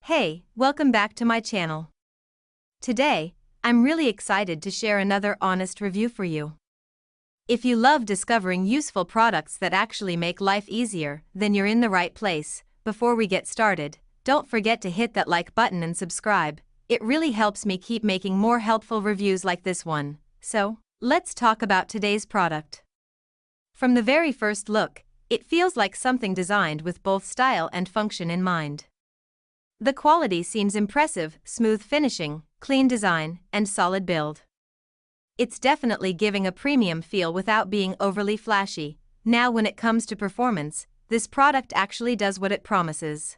Hey, welcome back to my channel. Today, I'm really excited to share another honest review for you. If you love discovering useful products that actually make life easier, then you're in the right place. Before we get started, don't forget to hit that like button and subscribe. It really helps me keep making more helpful reviews like this one. So, let's talk about today's product. From the very first look, it feels like something designed with both style and function in mind. The quality seems impressive: smooth finishing, clean design, and solid build. It's definitely giving a premium feel without being overly flashy. Now, when it comes to performance, this product actually does what it promises.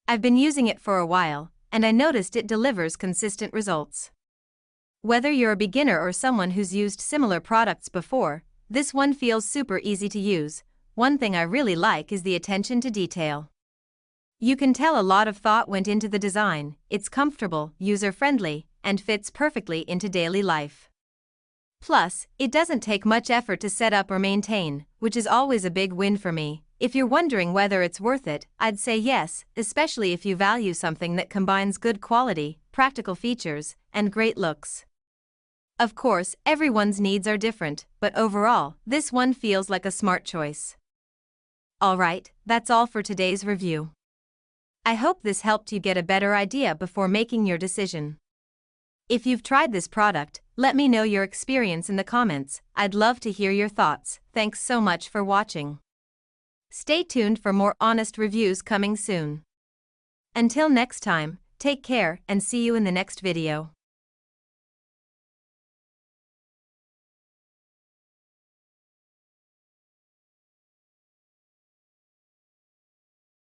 I've been using it for a while, and I noticed it delivers consistent results. Whether you're a beginner or someone who's used similar products before, this one feels super easy to use. One thing I really like is the attention to detail. You can tell a lot of thought went into the design. It's comfortable, user-friendly, and fits perfectly into daily life. Plus, it doesn't take much effort to set up or maintain, which is always a big win for me. If you're wondering whether it's worth it, I'd say yes, especially if you value something that combines good quality, practical features, and great looks. Of course, everyone's needs are different, but overall, this one feels like a smart choice. Alright, that's all for today's review. I hope this helped you get a better idea before making your decision. If you've tried this product, let me know your experience in the comments. I'd love to hear your thoughts. Thanks so much for watching. Stay tuned for more honest reviews coming soon. Until next time, take care and see you in the next video.